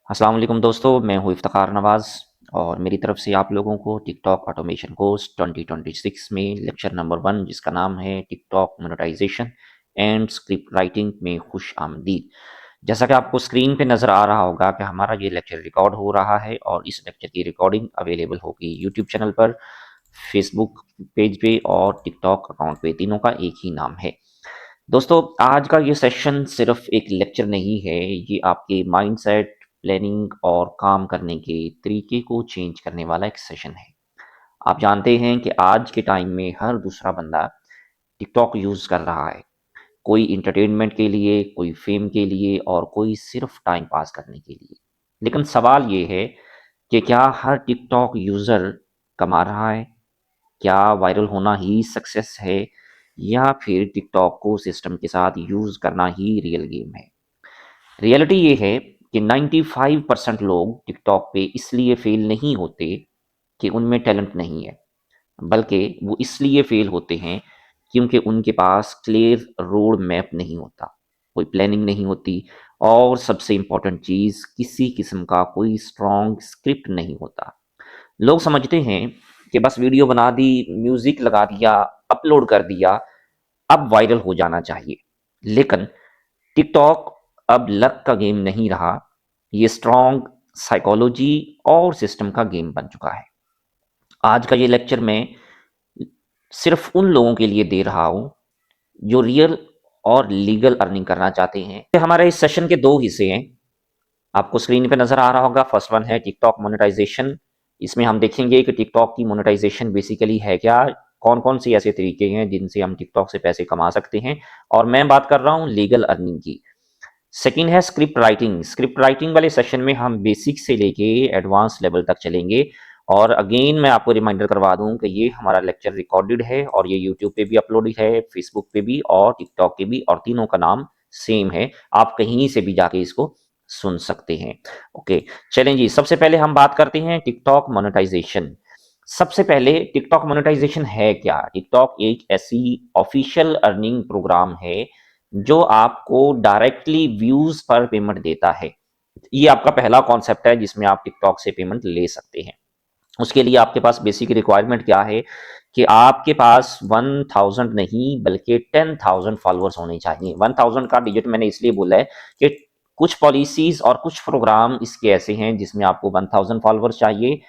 अस्सलाम वालेकुम दोस्तों, मैं हूँ इफ्तिखार नवाज़ और मेरी तरफ से आप लोगों को टिकटॉक ऑटोमेशन कोर्स 2026 में लेक्चर नंबर 1 जिसका नाम है TikTok monetization and script writing में खुश आमदीद। जैसा कि आपको स्क्रीन पे नज़र आ रहा होगा कि हमारा ये लेक्चर रिकॉर्ड हो रहा है और इस लेक्चर की रिकॉर्डिंग अवेलेबल होगी यूट्यूब चैनल पर, फेसबुक पेज पे और टिकटॉक अकाउंट पे, तीनों का एक ही नाम है। दोस्तों, आज का ये सेशन सिर्फ एक लेक्चर नहीं है, ये आपके माइंडसेट, प्लानिंग और काम करने के तरीके को चेंज करने वाला एक सेशन है। आप जानते हैं कि आज के टाइम में हर दूसरा बंदा टिकटॉक यूज़ कर रहा है। कोई एंटरटेनमेंट के लिए, कोई फेम के लिए और कोई सिर्फ टाइम पास करने के लिए। लेकिन सवाल ये है कि क्या हर टिकटॉक यूज़र कमा रहा है? क्या वायरल होना ही सक्सेस है या फिर टिकटॉक को सिस्टम के साथ यूज़ करना ही रियल गेम है? रियलिटी ये है कि 95% लोग टिकटॉक पे इसलिए फेल नहीं होते कि उनमें टैलेंट नहीं है, बल्कि वो इसलिए फेल होते हैं क्योंकि उनके पास क्लियर रोड मैप नहीं होता, कोई प्लानिंग नहीं होती और सबसे इम्पोर्टेंट चीज़ किसी किस्म का कोई स्ट्रॉन्ग स्क्रिप्ट नहीं होता। लोग समझते हैं कि बस वीडियो बना दी, म्यूज़िक लगा दिया, अपलोड कर दिया, अब वायरल हो जाना चाहिए। लेकिन टिकटॉक अब लक का गेम नहीं रहा, ये स्ट्रॉन्ग साइकोलॉजी और सिस्टम का गेम बन चुका है। आज का ये लेक्चर मैं सिर्फ उन लोगों के लिए दे रहा हूँ जो रियल और लीगल अर्निंग करना चाहते हैं। हमारे इस सेशन के 2 हिस्से हैं। आपको स्क्रीन पे नज़र आ रहा होगा, फर्स्ट वन है टिकटॉक मोनेटाइजेशन। इसमें हम देखेंगे कि टिकटॉक की मोनेटाइजेशन बेसिकली है क्या? कौन-कौन से ऐसे तरीके हैं जिनसे हम टिकटॉक से पैसे कमा सकते हैं? और मैं बात कर रहा हूँ लीगल अर्निंग की। सेकंड है स्क्रिप्ट राइटिंग। स्क्रिप्ट राइटिंग वाले सेशन में हम बेसिक से लेके एडवांस लेवल तक चलेंगे और अगेन मैं आपको रिमाइंडर करवा दूं कि ये हमारा लेक्चर रिकॉर्डेड है और ये यूट्यूब पे भी अपलोड है, फेसबुक पे भी और टिकटॉक पे भी, और तीनों का नाम सेम है। आप कहीं से भी जाके इसको सुन सकते हैं। ओके, चलें जी, सबसे पहले हम बात करते हैं टिकटॉक मोनेटाइजेशन। सबसे पहले टिकटॉक मोनेटाइजेशन है क्या? टिकटॉक एक ऐसी ऑफिशियल अर्निंग प्रोग्राम है जो आपको डायरेक्टली व्यूज पर पेमेंट देता है। ये आपका पहला कॉन्सेप्ट है जिसमें आप टिकटॉक से पेमेंट ले सकते हैं। उसके लिए आपके पास बेसिक रिक्वायरमेंट क्या है कि आपके पास 1000 नहीं बल्कि 10,000 फॉलोअर्स होने चाहिए। 1000 का डिजिट मैंने इसलिए बोला है कि कुछ पॉलिसीज और कुछ प्रोग्राम इसके ऐसे हैं जिसमें आपको 1000 फॉलोअर्स चाहिए,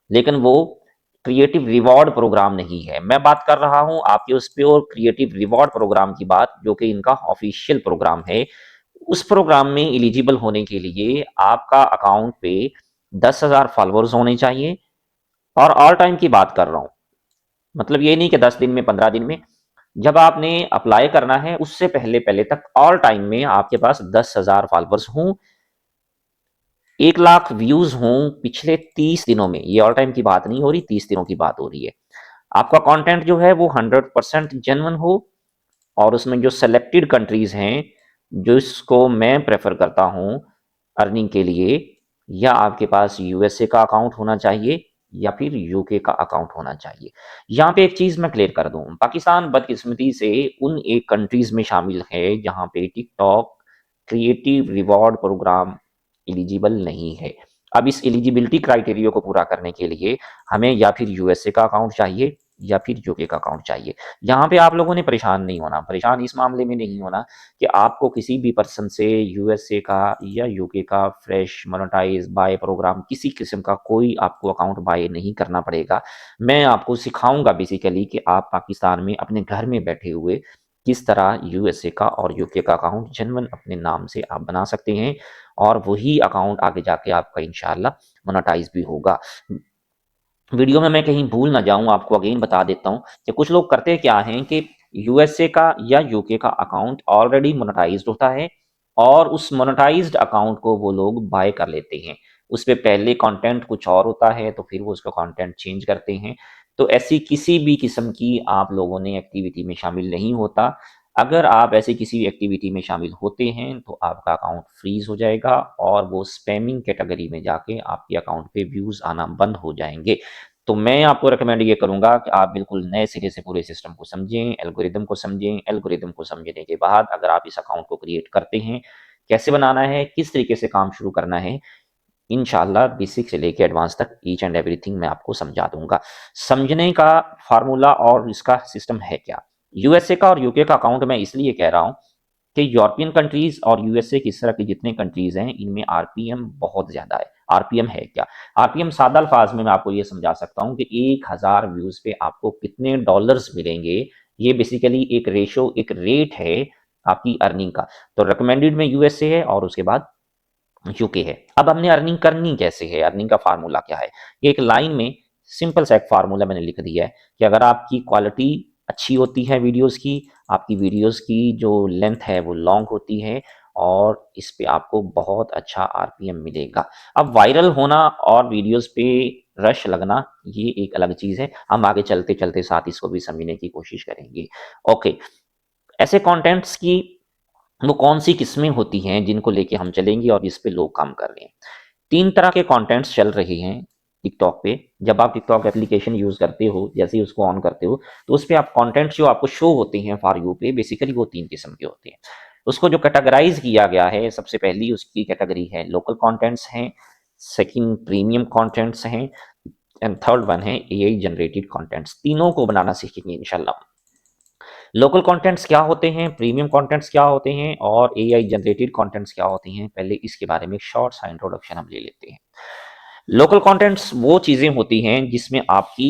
लेकिन वो क्रिएटिव रिवॉर्ड प्रोग्राम नहीं है। मैं बात कर रहा हूं आपके उस प्योर क्रिएटिव रिवॉर्ड प्रोग्राम की बात, जो कि इनका ऑफिशियल प्रोग्राम है। उस प्रोग्राम में एलिजिबल होने के लिए आपका अकाउंट पे 10,000 फॉलोअर्स होने चाहिए और ऑल टाइम की बात कर रहा हूँ। मतलब ये नहीं कि 10 दिन में, 15 दिन में। जब आपने अप्लाई करना है उससे पहले पहले तक ऑल टाइम में आपके पास 10,000 फॉलोअर्स हों, 1 लाख व्यूज हों पिछले 30 दिनों में। ये ऑल टाइम की बात नहीं हो रही, 30 दिनों की बात हो रही है। आपका कंटेंट जो है वो 100% जेन्युइन हो और उसमें जो सेलेक्टेड कंट्रीज हैं, जो इसको मैं प्रेफर करता हूँ अर्निंग के लिए, या आपके पास यूएसए का अकाउंट होना चाहिए या फिर यूके का अकाउंट होना चाहिए। यहाँ पे एक चीज़ मैं क्लियर कर दूँ, पाकिस्तान बदकिस्मती से उन एक कंट्रीज़ में शामिल है जहाँ पे TikTok creative reward programme eligible नहीं है। अब इस एलिजिबिलिटी क्राइटेरिया को पूरा करने के लिए हमें या फिर यूएसए का अकाउंट चाहिए या फिर यूके का अकाउंट चाहिए। यहाँ पे आप लोगों ने परेशान नहीं होना, परेशान इस मामले में नहीं होना कि आपको किसी भी पर्सन से यूएसए का या यूके का फ्रेश मोनेटाइज बाय प्रोग्राम किसी किस्म का कोई आपको अकाउंट बाय नहीं करना पड़ेगा। मैं आपको सिखाऊंगा बेसिकली कि आप पाकिस्तान में अपने घर में बैठे हुए किस तरह यूएसए का और यूके का अकाउंट जेन्युइन अपने नाम से आप बना सकते हैं और वही अकाउंट आगे जाके आपका इंशाल्लाह मोनेटाइज भी होगा। वीडियो में मैं कहीं भूल ना जाऊँ, आपको अगेन बता देता हूँ कि कुछ लोग करते क्या हैं कि यूएसए का या यूके का अकाउंट ऑलरेडी मोनेटाइज्ड होता है और उस मोनेटाइज्ड अकाउंट को वो लोग बाय कर लेते हैं। उसपे पहले कंटेंट कुछ और होता है तो फिर वो उसका कंटेंट चेंज करते हैं। तो ऐसी किसी भी किस्म की आप लोगों ने एक्टिविटी में शामिल नहीं होता। अगर आप ऐसी किसी एक्टिविटी में शामिल होते हैं तो आपका अकाउंट फ्रीज हो जाएगा और वो स्पैमिंग कैटेगरी में जाके आपके अकाउंट पे व्यूज़ आना बंद हो जाएँगे। तो मैं आपको रिकमेंड ये करूँगा कि आप बिल्कुल नए सिरे से पूरे सिस्टम को समझें, एल्गोरिदम को समझें। एल्गोरिदम को समझने के बाद अगर आप इस अकाउंट को क्रिएट करते हैं, कैसे बनाना है, किस तरीके से काम शुरू करना है, इंशाल्लाह बेसिक से लेके एडवांस तक ईच एंड एवरीथिंग मैं आपको समझा दूंगा। समझने का फार्मूला और इसका सिस्टम है क्या? यूएसए का और यूके का अकाउंट मैं इसलिए कह रहा हूँ कि यूरोपियन कंट्रीज और यूएसए की इस तरह की जितने कंट्रीज हैं इनमें आरपीएम बहुत ज्यादा है। आरपीएम है क्या? आरपीएम सादा अल्फाज में मैं आपको ये समझा सकता हूँ कि 1000 व्यूज पे आपको कितने डॉलर्स मिलेंगे। ये बेसिकली एक रेशो, एक रेट है आपकी अर्निंग का। तो रिकमेंडेड में यूएसए है और उसके बाद यूके है। अब हमने अर्निंग करनी कैसे है, अर्निंग का फार्मूला क्या है? ये एक लाइन में सिंपल सा एक फार्मूला मैंने लिख दिया है कि अगर आपकी क्वालिटी अच्छी होती है वीडियोस की, आपकी वीडियोस की जो लेंथ है वो लॉन्ग होती है और इस पे आपको बहुत अच्छा आरपीएम मिलेगा। अब वायरल होना और वीडियोस पे रश लगना ये एक अलग चीज है। हम आगे चलते चलते साथ इसको भी समझने की कोशिश करेंगे। ओके, ऐसे कंटेंट्स की वो कौन सी किस्में होती हैं जिनको लेके हम चलेंगे और इस पे लोग काम कर रहे हैं। 3 तरह के कंटेंट्स चल रहे हैं टिकटॉक पे। जब आप टिकटॉक एप्लीकेशन यूज़ करते हो, जैसे ही उसको ऑन करते हो, तो उसपे आप कंटेंट्स जो आपको शो होते हैं फॉर यू पे, बेसिकली वो 3 किस्म के होते हैं। उसको जो कैटेगराइज़ किया गया है, सबसे पहली उसकी कैटेगरी है लोकल कंटेंट्स हैं, सेकंड प्रीमियम कंटेंट्स हैं एंड थर्ड वन है एआई जनरेटेड कंटेंट्स। तीनों को बनाना सीखेंगे इंशाल्लाह। लोकल कंटेंट्स क्या होते हैं, प्रीमियम कंटेंट्स क्या होते हैं और एआई जनरेटेड कंटेंट्स क्या होते हैं, पहले इसके बारे में एक शॉर्ट सा इंट्रोडक्शन हम ले लेते हैं। लोकल कंटेंट्स वो चीजें होती हैं जिसमें आपकी,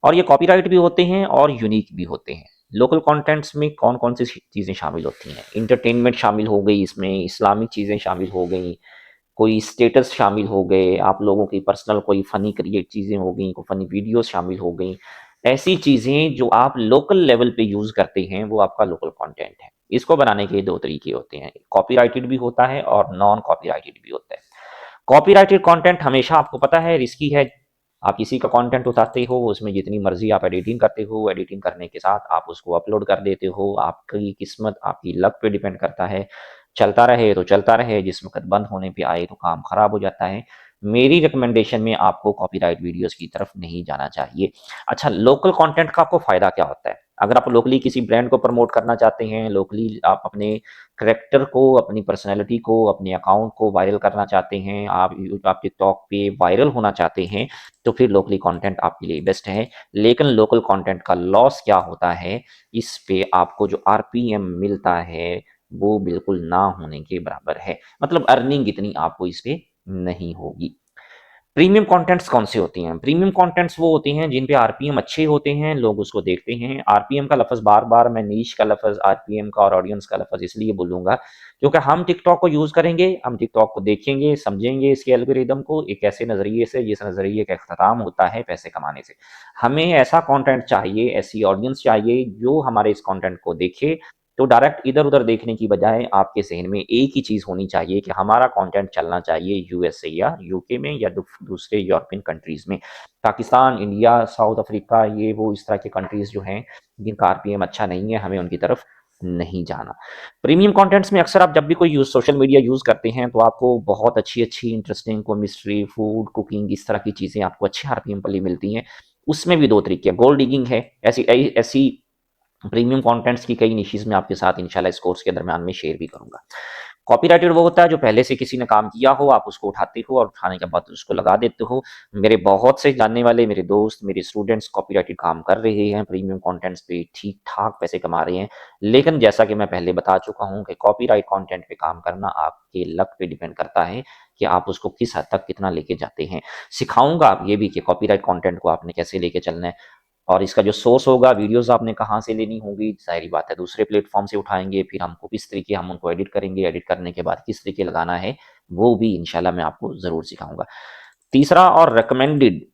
और ये कॉपीराइट भी होते हैं और यूनिक भी होते हैं। लोकल कंटेंट्स में कौन कौन सी चीजें शामिल होती हैं? इंटरटेनमेंट शामिल हो गई, इसमें इस्लामिक चीजें शामिल हो गई, कोई स्टेटस शामिल हो गए, आप लोगों की पर्सनल कोई फ़नी क्रिएट चीज़ें हो गई, कोई फ़नी वीडियोज़ शामिल हो गई। ऐसी चीज़ें जो आप लोकल लेवल पे यूज़ करते हैं, वो आपका लोकल कंटेंट है। इसको बनाने के 2 तरीके होते हैं, कॉपीराइटेड भी होता है और नॉन कॉपीराइटेड भी होता है। कॉपीराइटेड कंटेंट हमेशा आपको पता है रिस्की है। आप किसी का कंटेंट उठाते हो, उसमें जितनी मर्ज़ी आप एडिटिंग करते हो, एडिटिंग करने के साथ आप उसको अपलोड कर देते हो। आपकी किस्मत, आपकी लक पे डिपेंड करता है। चलता रहे तो चलता रहे, जिस वक़्त बंद होने पे आए तो काम खराब हो जाता है। मेरी रिकमेंडेशन में आपको कॉपीराइट वीडियोज़ की तरफ नहीं जाना चाहिए। अच्छा, लोकल कंटेंट का आपको फ़ायदा क्या होता है? अगर आप लोकली किसी ब्रांड को प्रमोट करना चाहते हैं, लोकली आप अपने करैक्टर को, अपनी पर्सनैलिटी को, अपने अकाउंट को वायरल करना चाहते हैं, आप टिकटॉक पे वायरल होना चाहते हैं, तो फिर लोकली कंटेंट आपके लिए बेस्ट है। लेकिन लोकल कंटेंट का लॉस क्या होता है, इस पे आपको जो आरपीएम मिलता है, वो बिल्कुल ना होने के बराबर है। मतलब अर्निंग इतनी आपको इस पे नहीं होगी। प्रीमियम कंटेंट्स कौन से होती हैं? प्रीमियम कंटेंट्स वो होती हैं जिन पे आरपीएम अच्छे होते हैं, लोग उसको देखते हैं। आरपीएम का लफ़्ज़ बार-बार मैं नीश का लफ़्ज़, आरपीएम का और ऑडियंस का लफ़्ज़ इसलिए बोलूँगा, क्योंकि हम टिकटॉक को यूज़ करेंगे, हम टिकटॉक को देखेंगे, समझेंगे इसके एल्गोरिदम को एक ऐसे नज़रिए से जिस नज़रिए का इख्तिताम होता है पैसे कमाने से। हमें ऐसा कंटेंट चाहिए, ऐसी ऑडियंस चाहिए जो हमारे इस कंटेंट को देखे, तो डायरेक्ट इधर-उधर देखने की बजाय आपके ज़हन में एक ही चीज़ होनी चाहिए कि हमारा कंटेंट चलना चाहिए यूएसए या यूके में या दूसरे यूरोपियन कंट्रीज़ में। पाकिस्तान, इंडिया, साउथ अफ्रीका, ये वो इस तरह के कंट्रीज़ जो हैं, जिनका आरपीएम अच्छा नहीं है, हमें उनकी तरफ नहीं जाना। प्रीमियम कंटेंट्स में अक्सर आप जब भी कोई सोशल मीडिया यूज़ करते हैं, तो आपको बहुत अच्छी-अच्छी इंटरेस्टिंग कोई मिस्ट्री, फूड, कुकिंग इस तरह की चीज़ें आपको अच्छे आरपीएम वाली मिलती हैं। उसमें भी 2 तरीके हैं, गोल्ड डिगिंग है, ऐसी प्रीमियम कंटेंट्स की कई निशेज़ मैं आपके साथ इंशाल्लाह इस कोर्स के दरमियान में शेयर भी करूँगा। कॉपीराइटेड वो होता है जो पहले से किसी ने काम किया हो, आप उसको उठाते हो और उठाने के बाद उसको लगा देते हो। मेरे बहुत से जानने वाले मेरे दोस्त, मेरे स्टूडेंट्स कॉपीराइटेड काम कर रहे हैं, प्रीमियम कंटेंट्स पे ठीक-ठाक पैसे कमा रहे हैं। लेकिन जैसा कि मैं पहले बता चुका हूँ कि कॉपीराइट कंटेंट पे काम करना आपके लक पे डिपेंड करता है कि आप उसको किस हद तक कितना लेके जाते हैं। सिखाऊँगा ये भी कि कॉपीराइट कंटेंट को आपने कैसे लेके चलना है। और इसका जो सोर्स होगा, वीडियोज़ आपने कहाँ से लेनी होगी, ज़ाहिर-सी बात है दूसरे प्लेटफ़ॉर्म से उठाएँगे, फिर हमको किस तरीके हम उनको एडिट करेंगे, एडिट करने के बाद किस तरीके लगाना है, वो भी इंशाल्लाह मैं आपको ज़रूर सिखाऊँगा। तीसरा और रिकमेंडेड,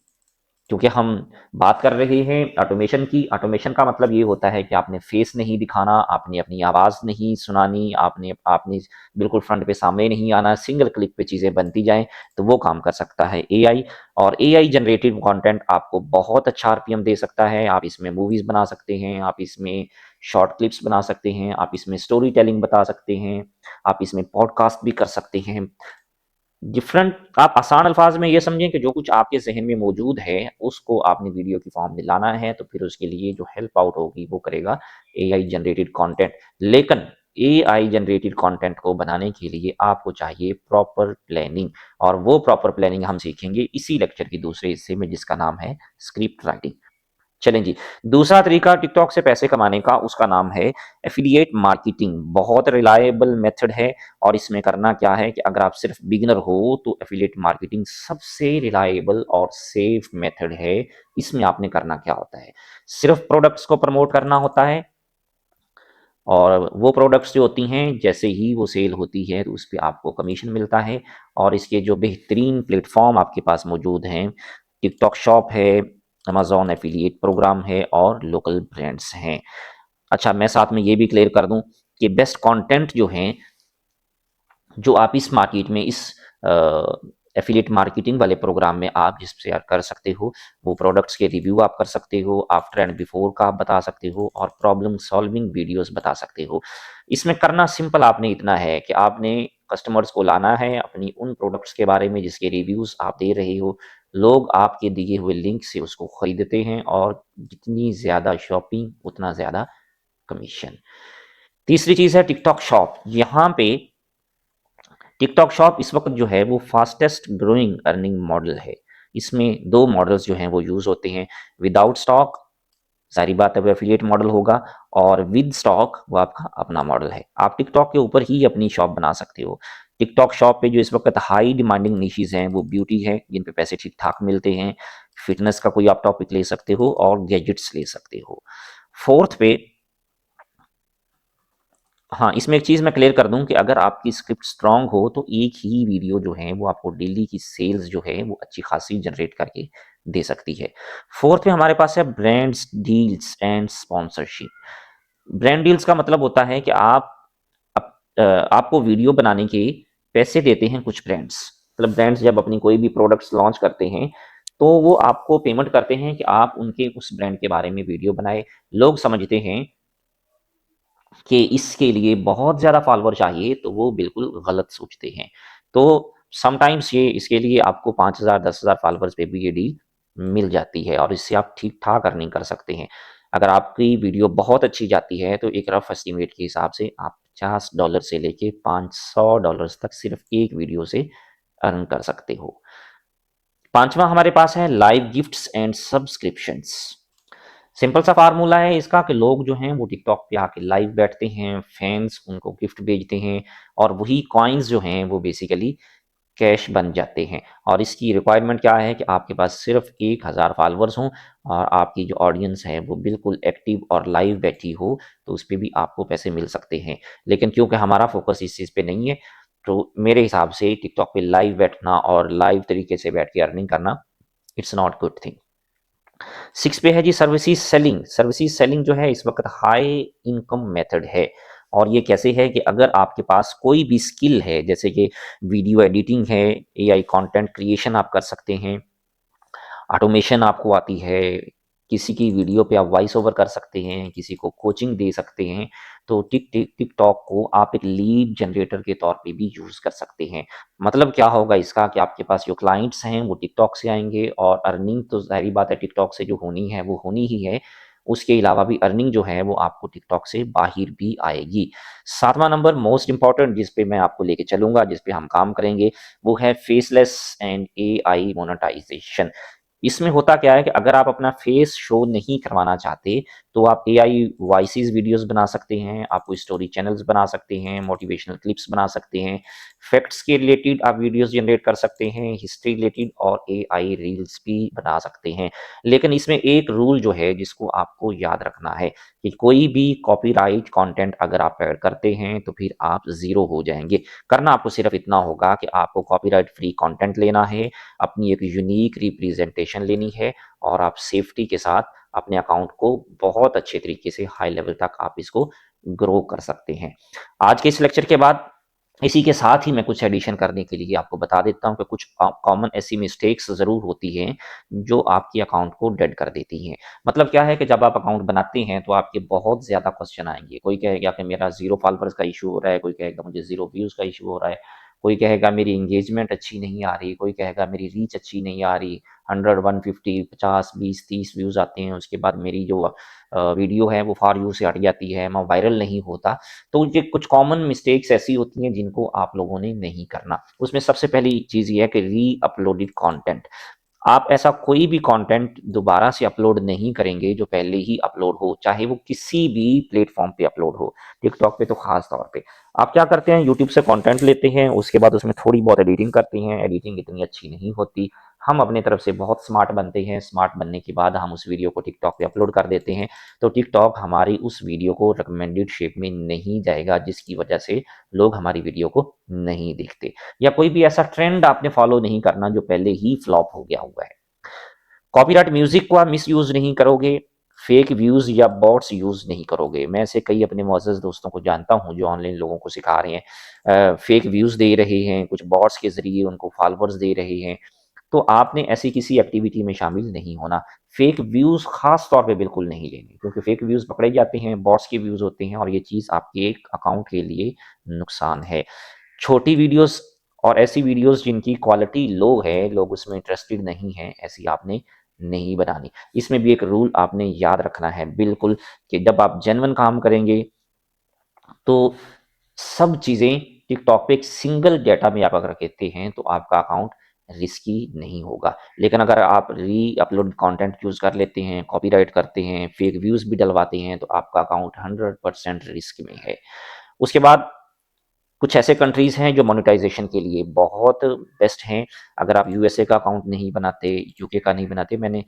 क्योंकि हम बात कर रहे हैं ऑटोमेशन की। ऑटोमेशन का मतलब ये होता है कि आपने फेस नहीं दिखाना, आपने अपनी आवाज़ नहीं सुनानी, आपने आपने बिल्कुल फ्रंट पे सामने नहीं आना, सिंगल क्लिक पे चीज़ें बनती जाएँ, तो वो काम कर सकता है एआई। और एआई जनरेटेड कंटेंट आपको बहुत अच्छा आरपीएम दे सकता है। आप इसमें मूवीज़ बना सकते हैं, आप इसमें शॉर्ट क्लिप्स बना सकते हैं, आप इसमें स्टोरी टेलिंग बता सकते हैं, आप इसमें पॉडकास्ट भी कर सकते हैं। डिफरेंट, आप आसान अल्फाज में ये समझें कि जो कुछ आपके ज़हन में मौजूद है, उसको आपने वीडियो की फॉर्म में लाना है, तो फिर उसके लिए जो हेल्प आउट होगी, वो करेगा एआई जनरेटेड कंटेंट। लेकिन एआई जनरेटेड कंटेंट को बनाने के लिए आपको चाहिए प्रॉपर प्लानिंग, और वो प्रॉपर प्लानिंग हम सीखेंगे इसी लेक्चर के दूसरे हिस्से में, जिसका नाम है स्क्रिप्ट राइटिंग। चलें जी, दूसरा तरीका टिकटॉक से पैसे कमाने का, उसका नाम है एफिलिएट मार्केटिंग। बहुत रिलायबल मेथड है, और इसमें करना क्या है कि अगर आप सिर्फ बिगिनर हो तो एफिलिएट मार्केटिंग सबसे रिलायबल और सेफ मेथड है। इसमें आपने करना क्या होता है, सिर्फ प्रोडक्ट्स को प्रमोट करना होता है, और वो प्रोडक्ट्स जो होती हैं जैसे ही वो सेल होती है तो उस पे आपको कमीशन मिलता है। और इसके जो बेहतरीन प्लेटफॉर्म आपके पास मौजूद हैं, टिकटॉक शॉप है, अमेज़न एफिलिएट प्रोग्राम है, और लोकल ब्रांड्स हैं। अच्छा, मैं साथ में ये भी क्लियर कर दूं कि बेस्ट कंटेंट जो हैं, जो आप इस मार्केट में, इस एफिलिएट मार्केटिंग वाले प्रोग्राम में आप जिससे आप कर सकते हो, वो प्रोडक्ट्स के रिव्यू आप कर सकते हो, आफ्टर एंड बिफोर का आप बता सकते हो, और प्रॉब्लम सॉल्विंग वीडियोस बता सकते हो। इसमें करना सिंपल आपने इतना है कि आपने कस्टमर्स को लाना है अपनी उन प्रोडक्ट्स के बारे में जिसके रिव्यूज आप दे रहे हो। लोग आपके दिए हुए लिंक से उसको खरीदते हैं, और जितनी ज़्यादा शॉपिंग उतना ज़्यादा कमीशन। तीसरी चीज़ है टिकटॉक शॉप। यहाँ पे टिकटॉक शॉप इस वक्त जो है वो फास्टेस्ट ग्रोइंग अर्निंग मॉडल है। इसमें दो मॉडल्स जो हैं वो यूज़ होते हैं। विदाउट स्टॉक, सारी बात है, वो एफिलिएट मॉडल होगा, और विद स्टॉक वो आपका अपना मॉडल है। आप टिकटॉक के ऊपर ही अपनी शॉप बना सकते हो। टिकटॉक शॉप पे जो इस वक्त हाई डिमांडिंग निशीज हैं वो ब्यूटी है, जिन पे पैसे ठीक ठाक मिलते हैं। फिटनेस का कोई आप टॉपिक ले सकते हो, और गैजेट्स ले सकते हो। फोर्थ पे, हाँ, इसमें एक चीज़ मैं क्लियर कर दूँ कि अगर आपकी स्क्रिप्ट स्ट्रॉन्ग हो तो एक ही वीडियो जो है वो आपको डेली की सेल्स जो है वो अच्छी खासी जनरेट करके दे सकती है। फोर्थ में हमारे पास है brands deals and sponsorship. Brand deals का मतलब होता है कि आपको वीडियो बनाने के पैसे देते हैं कुछ ब्रांड्स। मतलब ब्रांड्स जब अपनी कोई भी प्रोडक्ट्स लॉन्च करते हैं तो वो आपको पेमेंट करते हैं कि आप उनके उस ब्रांड के बारे में वीडियो बनाए। लोग समझते हैं कि इसके लिए बहुत ज़्यादा फॉलोवर चाहिए, तो वो बिल्कुल गलत सोचते हैं। तो समटाइम्स ये इसके लिए आपको 5,000 10,000 फॉलोवर्स पे भी ये डील मिल जाती है, और इससे आप ठीक-ठाक अर्निंग कर सकते हैं। अगर आपकी वीडियो बहुत अच्छी जाती है तो एक रफ एस्टिमेट के हिसाब से आप $50 से लेके $500 तक सिर्फ एक वीडियो से अर्न कर सकते हो। पाँचवाँ हमारे पास है live gifts and subscriptions. Simple सा फार्मूला है इसका कि लोग जो हैं वो टिकटॉक पे आके लाइव बैठते हैं, फैन्स उनको गिफ्ट भेजते हैं, और वही कॉइन्स जो हैं वो बेसिकली कैश बन जाते हैं। और इसकी रिक्वायरमेंट क्या है कि आपके पास सिर्फ 1000 फॉलोअर्स हों, और आपकी जो ऑडियंस है वो बिल्कुल एक्टिव और लाइव बैठी हो, तो उस पे भी आपको पैसे मिल सकते हैं। लेकिन क्योंकि हमारा फोकस इस चीज़ पे नहीं है, तो मेरे हिसाब से टिकटॉक पे लाइव बैठना और लाइव तरीके से बैठ के अर्निंग करना, इट्स नॉट गुड थिंग। 6 पे है जी सर्विसेज सेलिंग। सर्विसेज सेलिंग जो है इस वक्त हाई इनकम मेथड है। और ये कैसे है कि अगर आपके पास कोई भी स्किल है, जैसे कि वीडियो एडिटिंग है, एआई कंटेंट क्रिएशन आप कर सकते हैं, ऑटोमेशन आपको आती है, किसी की वीडियो पे आप वॉइस ओवर कर सकते हैं, किसी को कोचिंग दे सकते हैं, तो टिकटॉक को आप एक लीड जनरेटर के तौर पे भी यूज़ कर सकते हैं। मतलब क्या होगा इसका कि आपके पास जो क्लाइंट्स हैं वो टिकटॉक से आएँगे, और अर्निंग तो ज़ाहिर-सी बात है टिकटॉक से जो होनी है वो होनी ही है। उसके अलावा भी अर्निंग जो है वो आपको टिकटॉक से बाहर भी आएगी। 7वां नंबर मोस्ट इम्पोर्टेंट जिस पे मैं आपको लेके चलूँगा, जिस पे हम काम करेंगे, वो है फेसलेस एंड एआई मोनेटाइज़ेशन। इसमें होता क्या है कि अगर आप अपना फेस शो नहीं करवाना चाहते, तो आप एआई वॉइसेस वीडियोस बना सकते हैं, आप कोई स्टोरी चैनल्स बना सकते हैं, मोटिवेशनल क्लिप्स बना सकते हैं, फैक्ट्स के रिलेटेड आप वीडियोस जनरेट कर सकते हैं, हिस्ट्री रिलेटेड, और एआई रील्स भी बना सकते हैं। लेकिन इसमें एक रूल जो है जिसको आपको याद रखना है कि कोई भी कॉपीराइट कंटेंट अगर आप ऐड करते हैं तो फिर आप ज़ीरो हो जाएँगे। करना आपको सिर्फ इतना होगा कि आपको कॉपीराइट फ्री कंटेंट लेना है, अपनी एक यूनिक रिप्रेजेंटेशन लेनी है, और आप सेफ्टी के साथ अपने अकाउंट को बहुत अच्छे तरीके से हाई लेवल तक आप इसको ग्रो कर सकते हैं। आज के इस लेक्चर के बाद इसी के साथ ही मैं कुछ एडिशन करने के लिए आपको बता देता हूँ कि कुछ कॉमन ऐसी मिस्टेक्स ज़रूर होती हैं जो आपके अकाउंट को डेड कर देती हैं। मतलब क्या है कि जब आप अकाउंट बनाते हैं तो आपके बहुत ज़्यादा क्वेश्चन आएँगे। कोई कहेगा कि मेरा 0 फॉलोवर्स का इश्यू हो रहा है, कोई कहेगा मुझे 0 व्यूज़ का इश्यू हो रहा है, कोई कहेगा मेरी एंगेजमेंट अच्छी नहीं आ रही, कोई कहेगा मेरी रीच अच्छी नहीं आ रही, 100, 150, 50, 20, 30 व्यूज़ आते हैं, उसके बाद मेरी जो वीडियो है वो फॉर यू से हट जाती है, मैं वायरल नहीं होता। तो ये कुछ कॉमन मिस्टेक्स ऐसी होती हैं जिनको आप लोगों ने नहीं करना। उसमें सबसे पहली चीज़ ये है कि री-अपलोडेड कंटेंट। आप ऐसा कोई भी कंटेंट दोबारा से अपलोड नहीं करेंगे जो पहले ही अपलोड हो, चाहे वो किसी भी प्लेटफ़ॉर्म पे अपलोड हो, टिकटॉक पे तो ख़ास तौर पे। आप क्या करते हैं, यूट्यूब से कंटेंट लेते हैं, उसके बाद उसमें थोड़ी बहुत एडिटिंग करते हैं, एडिटिंग इतनी अच्छी नहीं होती। हम अपने तरफ से बहुत स्मार्ट बनते हैं, स्मार्ट बनने के बाद हम उस वीडियो को टिकटॉक पे अपलोड कर देते हैं, तो टिकटॉक हमारी उस वीडियो को रिकमेंडेड शेप में नहीं जाएगा, जिसकी वजह से लोग हमारी वीडियो को नहीं देखते। या कोई भी ऐसा ट्रेंड आपने फॉलो नहीं करना जो पहले ही फ्लॉप हो गया हुआ है। कॉपीराइट म्यूजिक को आप मिसयूज नहीं करोगे, फेक व्यूज या बॉट्स यूज नहीं करोगे। मैं ऐसे कई अपने मुअज़्ज़ज़ दोस्तों को जानता हूं जो ऑनलाइन लोगों को सिखा रहे हैं, फेक व्यूज दे रहे हैं, कुछ बॉट्स के जरिए उनको फॉलोअर्स दे रहे हैं। तो आपने ऐसी किसी एक्टिविटी में शामिल नहीं होना। फेक व्यूज खास तौर पे बिल्कुल नहीं लेने, क्योंकि फेक व्यूज पकड़े जाते हैं, बॉट्स के व्यूज होते हैं और ये चीज़ आपके एक अकाउंट के लिए नुकसान है। छोटी वीडियोस और ऐसी वीडियोस जिनकी क्वालिटी लो है, लोग उसमें इंटरेस्टेड नहीं हैं, ऐसी आपने नहीं बनानी। इसमें भी एक रूल आपने याद रखना है बिल्कुल, कि जब आप जेन्युइन काम करेंगे तो सब चीज़ें टिकटॉक पे एक सिंगल डेटा में आप अगर कहते हैं तो आपका अकाउंट रिस्की नहीं होगा। लेकिन अगर आप री-अपलोड कंटेंट यूज़ कर लेते हैं, कॉपीराइट करते हैं, फेक व्यूज़ भी डलवाते हैं, तो आपका अकाउंट 100% रिस्क में है। उसके बाद कुछ ऐसे कंट्रीज़ हैं जो मोनेटाइज़ेशन के लिए बहुत बेस्ट हैं। अगर आप यूएसए का अकाउंट नहीं बनाते, यूके का नहीं बनाते, मैंने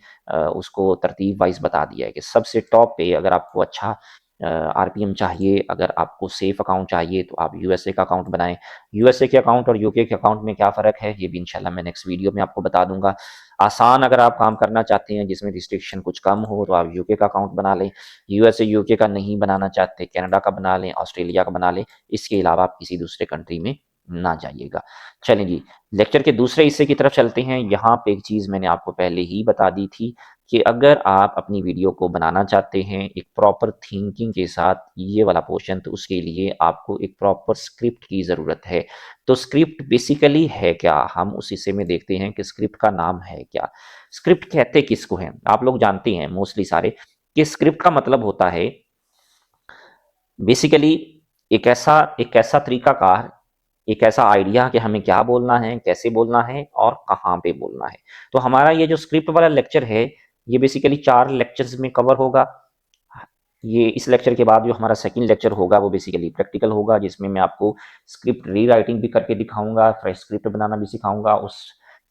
उसको तरतीब वाइज़ बता दिया है कि सबसे टॉप पे अगर आपको अच्छा आरपीएम चाहिए, अगर आपको सेफ अकाउंट चाहिए तो आप यूएसए का अकाउंट बनाएँ। यूएसए के अकाउंट और यूके के अकाउंट में क्या फ़र्क है, ये भी इंशाल्लाह मैं नेक्स्ट वीडियो में आपको बता दूँगा। आसान अगर आप काम करना चाहते हैं जिसमें रिस्ट्रिक्शन कुछ कम हो तो आप यूके का अकाउंट बना लें। यूएसए, यूके का नहीं बनाना चाहते, कनाडा का बना लें, ऑस्ट्रेलिया का बना लें। इसके अलावा आप किसी दूसरे कंट्री में ना जाइएगा। चलें जी, लेक्चर के दूसरे हिस्से की तरफ चलते हैं। यहाँ पे एक चीज़ मैंने आपको पहले ही बता दी थी कि अगर आप अपनी वीडियो को बनाना चाहते हैं एक प्रॉपर थिंकिंग के साथ, ये वाला पोर्शन, तो उसके लिए आपको एक प्रॉपर स्क्रिप्ट की ज़रूरत है। तो स्क्रिप्ट बेसिकली है क्या? हम उस हिस्से में देखते हैं कि स्क्रिप्ट का नाम है क्या? स्क्रिप्ट कहते किसको हैं? आप लोग जानते हैं मोस्टली सारे कि स्क्रिप्ट का मतलब होता है बेसिकली एक ऐसा तरीकाकार, एक ऐसा आइडिया कि हमें क्या बोलना है, कैसे बोलना है और कहाँ पे बोलना है। तो हमारा ये जो स्क्रिप्ट वाला लेक्चर है, ये बेसिकली 4 लेक्चर्स में कवर होगा। ये इस लेक्चर के बाद जो हमारा सेकंड लेक्चर होगा वो बेसिकली प्रैक्टिकल होगा, जिसमें मैं आपको स्क्रिप्ट रीराइटिंग भी करके दिखाऊँगा, फ्रेश स्क्रिप्ट बनाना भी सिखाऊँगा। उस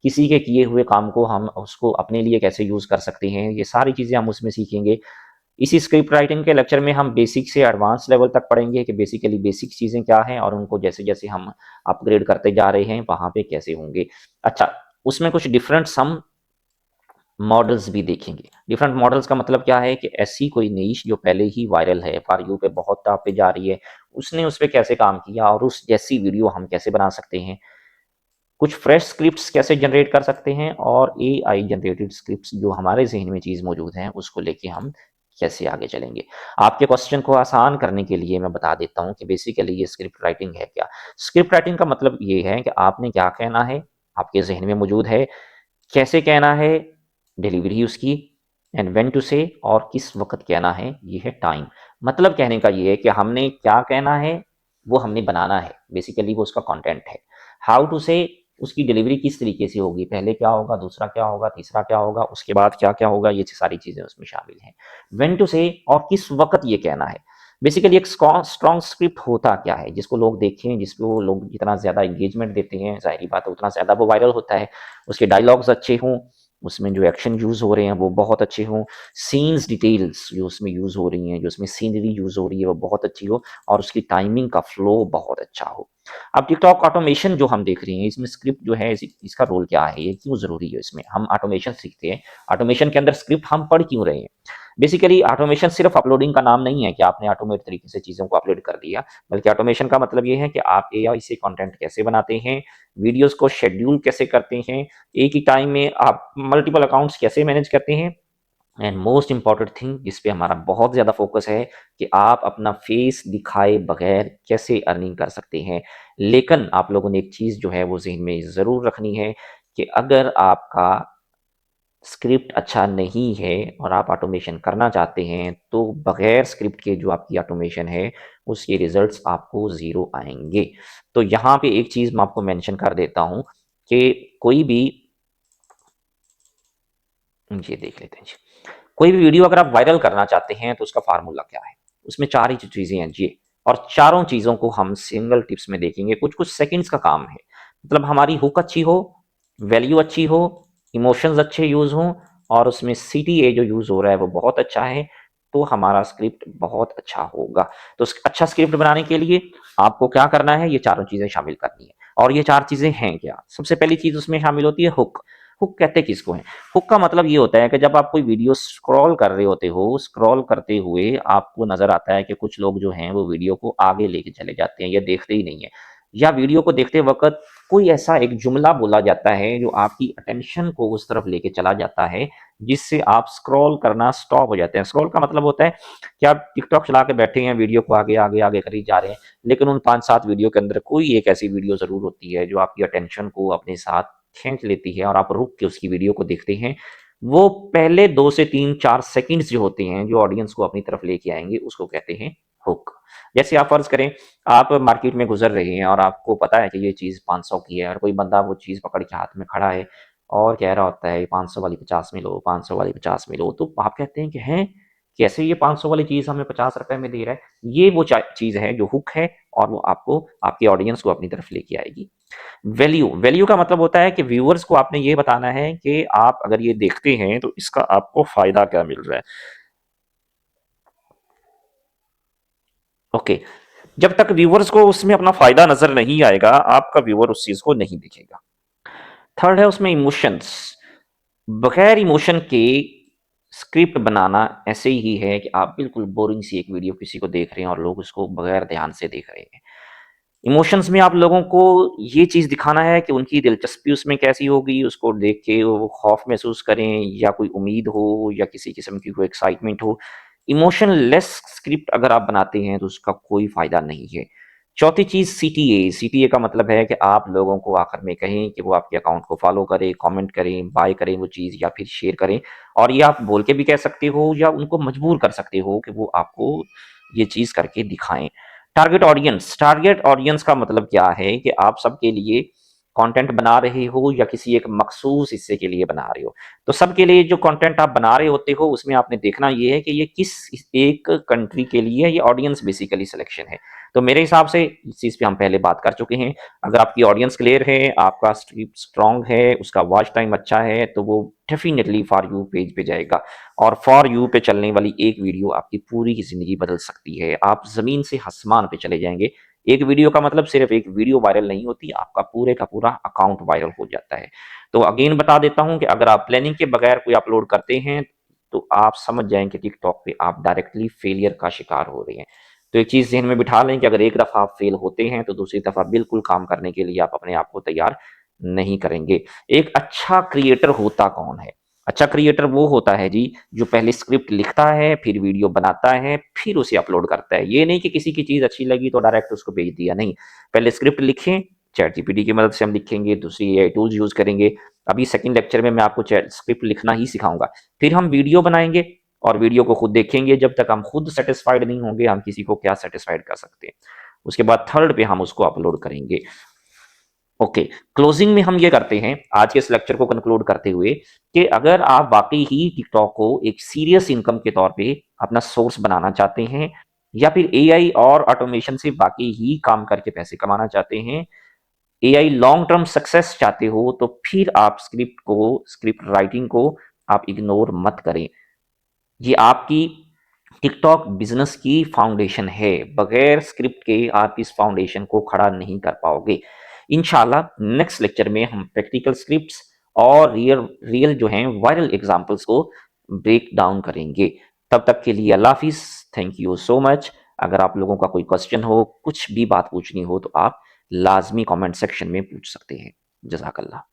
किसी के किए हुए काम को हम उसको अपने लिए कैसे यूज़ कर सकते हैं, ये सारी चीज़ें हम उसमें सीखेंगे। इसी स्क्रिप्ट राइटिंग के लेक्चर में हम बेसिक से एडवांस लेवल तक पढ़ेंगे कि बेसिकली बेसिक चीज़ें क्या हैं और उनको जैसे-जैसे हम अपग्रेड करते जा रहे हैं, वहाँ पे कैसे होंगे। अच्छा, उसमें कुछ डिफरेंट सम मॉडल्स भी देखेंगे। डिफरेंट मॉडल्स का मतलब क्या है कि ऐसी कोई नीश जो पहले ही वायरल है, फॉर यू पे बहुत टॉप पे जा रही है, उसने उस पे कैसे काम किया और उस जैसी वीडियो हम कैसे बना सकते हैं। कुछ फ्रेश स्क्रिप्ट्स कैसे जनरेट कर सकते हैं और एआई जनरेटेड स्क्रिप्ट्स जो हमारे ज़हन में चीज़ मौजूद है, उसको लेके हम कैसे आगे चलेंगे। आपके क्वेश्चन को आसान करने के लिए मैं बता देता हूँ कि बेसिकली ये स्क्रिप्ट राइटिंग है क्या? स्क्रिप्ट राइटिंग का मतलब ये है कि आपने क्या कहना है, आपके ज़हन में मौजूद है, कैसे कहना है, डिलीवरी उसकी, एंड व्हेन टू से, और किस वक़्त कहना है, ये है टाइम। मतलब कहने का ये है कि हमने क्या कहना है, वो हमने बनाना है, बेसिकली वो उसका कंटेंट है। हाउ टू से, उसकी डिलीवरी किस तरीके से होगी, पहले क्या होगा, दूसरा क्या होगा, तीसरा क्या होगा, उसके बाद क्या-क्या होगा, ये सारी चीज़ें उसमें शामिल हैं। व्हेन टू से और किस वक़्त ये कहना है। बेसिकली एक स्ट्रॉन्ग स्क्रिप्ट होता क्या है, जिसको लोग देखें, जिसको लोग जितना ज़्यादा एंगेजमेंट देते हैं, ज़ाहिर-सी बात है उतना ज़्यादा वो वायरल होता है। उसके डायलॉग्स अच्छे हों, उसमें जो एक्शन यूज़ हो रहे हैं वो बहुत अच्छे हों, सीन्स डिटेल्स जो उसमें यूज़ हो रही हैं, जो उसमें सीनरी यूज़ हो रही है वो बहुत अच्छी हो और उसकी टाइमिंग का फ्लो बहुत अच्छा हो। अब टिकटॉक ऑटोमेशन जो हम देख रहे हैं, इसमें स्क्रिप्ट जो है इसका रोल क्या है, ये क्यों ज़रूरी है इसमें? हम ऑटोमेशन सीखते हैं, ऑटोमेशन के अंदर स्क्रिप्ट हम पढ़ क्यों रहे हैं? बेसिकली ऑटोमेशन सिर्फ अपलोडिंग का नाम नहीं है कि आपने ऑटोमेट तरीके से चीज़ों को अपलोड कर दिया, बल्कि ऑटोमेशन का मतलब ये है कि आप एआई से कंटेंट कैसे बनाते हैं, वीडियोज़ को शेड्यूल कैसे करते हैं, एक ही टाइम में आप मल्टीपल अकाउंट्स कैसे मैनेज करते हैं, एंड मोस्ट इम्पॉर्टेंट थिंग जिस पे हमारा बहुत ज़्यादा फोकस है कि आप अपना फेस दिखाए बगैर कैसे अर्निंग कर सकते हैं। लेकिन आप लोगों ने एक चीज़ जो है वो ज़हन में ज़रूर रखनी है कि अगर आपका स्क्रिप्ट अच्छा नहीं है और आप ऑटोमेशन करना चाहते हैं, तो बगैर स्क्रिप्ट के जो आपकी ऑटोमेशन है, उसके रिज़ल्ट्स आपको ज़ीरो आएँगे। तो यहाँ पे एक चीज़ मैं आपको मेंशन कर देता हूँ कि कोई भी ये देख लेते हैं जी। कोई भी वीडियो अगर आप वायरल करना चाहते हैं तो उसका फार्मूला क्या है? उसमें 4 ही चीज़ें हैं जी, और चारों चीज़ों को हम सिंगल टिप्स में देखेंगे, कुछ-कुछ सेकंड्स का काम है। मतलब हमारी हुक अच्छी हो, वैल्यू अच्छी हो, इमोशंस अच्छे यूज़ हों और उसमें सीटीए जो यूज़ हो रहा है वो बहुत अच्छा है, तो हमारा स्क्रिप्ट बहुत अच्छा होगा। तो अच्छा स्क्रिप्ट बनाने के लिए आपको क्या करना है, ये चारों चीज़ें शामिल करनी है। और ये 4 चीज़ें हैं क्या? सबसे पहली चीज़ उसमें शामिल होती है हुक। हुक कहते किसको हैं? हुक का मतलब ये होता है कि जब आप कोई वीडियो स्क्रॉल कर रहे होते हो, स्क्रॉल करते हुए आपको नज़र आता है कि कुछ लोग जो हैं वो वीडियो को आगे लेके चले जाते हैं या देखते ही नहीं है। या वीडियो को देखते वक़्त कोई ऐसा एक जुमला बोला जाता है जो आपकी अटेंशन को उस तरफ लेके चला जाता है, जिससे आप स्क्रॉल करना स्टॉप हो जाते हैं। स्क्रॉल का मतलब होता है कि आप टिकटॉक चला के बैठे हैं, वीडियो को आगे, आगे, आगे करी जा रहे हैं, लेकिन उन 5-7 वीडियो के अंदर कोई एक ऐसी वीडियो ज़रूर होती है जो आपकी अटेंशन को अपने साथ खींच लेती है और आप रुक के उसकी वीडियो को देखते हैं। वो पहले 2 से 3-4 सेकंड्स जो होते हैं, जो ऑडियंस को अपनी तरफ लेके आएँगे, उसको कहते हैं हुक। जैसे आप फ़र्ज़ करें, आप मार्केट में गुज़र रहे हैं और आपको पता है कि ये चीज़ 500 की है और कोई बंदा वो चीज़ पकड़ के हाथ में खड़ा है और कह रहा होता है, 500 वाली 50 में लो, 500 वाली 50 में लो। तो आप कहते हैं कि हैं, कैसे ये 500 वाली चीज़ हमें ₹50 में दे रहा है? ये वो चीज़ है जो हुक है और वो आपको आपकी ऑडियंस को अपनी तरफ लेके आएगी। वैल्यू वैल्यू का मतलब होता है कि व्यूअर्स को आपने ये बताना है कि आप अगर ये देखते हैं तो इसका आपको फायदा क्या मिल रहा है। ओके, जब तक व्यूअर्स को उसमें अपना फायदा नजर नहीं आएगा, आपका व्यूअर उस चीज को नहीं देखेगा। थर्ड है उसमें इमोशंस। बगैर इमोशन के स्क्रिप्ट बनाना ऐसे ही है कि आप बिल्कुल बोरिंग सी एक वीडियो किसी को देख रहे हैं और लोग उसको बगैर ध्यान से देख रहे हैं। इमोशंस में आप लोगों को ये चीज़ दिखाना है कि उनकी दिलचस्पी उसमें कैसी होगी, उसको देख के वो खौफ़ महसूस करें या कोई उम्मीद हो या किसी किस्म की कोई एक्साइटमेंट हो। इमोशनलेस स्क्रिप्ट अगर आप बनाते हैं तो उसका कोई फ़ायदा नहीं है। चौथी चीज़ सीटीए, सीटीए का मतलब है कि आप लोगों को आखिर में कहें कि वो आपके अकाउंट को फ़ॉलो करें, कमेंट करें, बाय करें वो चीज़ या फिर शेयर करें। और ये आप बोल के भी कह सकते हो या उनको मजबूर कर सकते हो कि वो आपको ये चीज़ करके दिखाएँ। टारगेट ऑडियंस का मतलब क्या है कि आप सबके लिए कंटेंट बना रहे हो या किसी एक मखसूस हिस्से के लिए बना रहे हो। तो सबके लिए जो कंटेंट आप बना रहे होते हो उसमें आपने देखना ये है कि ये किस एक कंट्री के लिए है, ये ऑडियंस बेसिकली सिलेक्शन है। तो मेरे हिसाब से इस चीज़ पे हम पहले बात कर चुके हैं। अगर आपकी ऑडियंस क्लियर है, आपका स्क्रिप्ट स्ट्रॉन्ग है, उसका वॉच टाइम अच्छा है, तो वो डेफिनिटली फॉर यू पेज पे जाएगा। और फॉर यू पे चलने वाली एक वीडियो आपकी पूरी की ज़िंदगी बदल सकती है। आप ज़मीन से आसमान पे चले जाएँगे। एक वीडियो का मतलब सिर्फ़ एक वीडियो वायरल नहीं होती, आपका पूरे का पूरा अकाउंट वायरल हो जाता है। तो अगेन बता देता हूँ कि अगर आप प्लानिंग के बगैर कोई अपलोड करते हैं, तो आप समझ जाएँ कि टिकटॉक पे आप डायरेक्टली फेलियर का शिकार हो रहे हैं। तो एक चीज़ ज़हन में बिठा लें कि अगर एक दफ़ा आप फेल होते हैं, तो दूसरी दफ़ा बिल्कुल काम करने के लिए आप अपने आप को तैयार नहीं करेंगे। एक अच्छा क्रिएटर होता कौन है? अच्छा क्रिएटर वो होता है जी, जो पहले स्क्रिप्ट लिखता है, फिर वीडियो बनाता है, फिर उसे अपलोड करता है। ये नहीं कि किसी की चीज़ अच्छी लगी तो डायरेक्ट उसको भेज दिया, नहीं। पहले स्क्रिप्ट लिखें, चैट जीपीटी की मदद से हम लिखेंगे, दूसरी एआई टूल्स यूज़ करेंगे। अभी सेकंड लेक्चर में मैं आपको चैट स्क्रिप्ट लिखना ही सिखाऊँगा। फिर हम वीडियो बनाएँगे और वीडियो को खुद देखेंगे, जब तक हम खुद सैटिस्फाइड नहीं होंगे, हम किसी को क्या सैटिस्फाइड कर सकते हैं। उसके बाद थर्ड पे हम उसको अपलोड करेंगे। ओके, क्लोजिंग में हम ये करते हैं आज के इस लेक्चर को कंक्लूड करते हुए कि अगर आप वाकई ही टिकटॉक को एक सीरियस इनकम के तौर पे अपना सोर्स बनाना चाहते हैं या फिर एआई और ऑटोमेशन से वाकई ही काम करके पैसे कमाना चाहते हैं, एआई लॉन्ग टर्म सक्सेस चाहते हो, तो फिर आप स्क्रिप्ट राइटिंग को आप इग्नोर मत करें। ये आपकी टिकटॉक बिजनेस की फाउंडेशन है। बगैर स्क्रिप्ट के आप इस फाउंडेशन को खड़ा नहीं कर पाओगे। इंशाल्लाह नेक्स्ट लेक्चर में हम प्रैक्टिकल स्क्रिप्ट्स और रियल रियल जो हैं वायरल एग्जांपल्स को ब्रेक डाउन करेंगे। तब तक के लिए अल्लाह हाफिज़। Thank you so much. अगर आप लोगों का कोई क्वेश्चन हो, कुछ भी बात पूछनी हो, तो आप लाज़मी कमेंट सेक्शन में पूछ सकते हैं। जज़ाकल्लाह।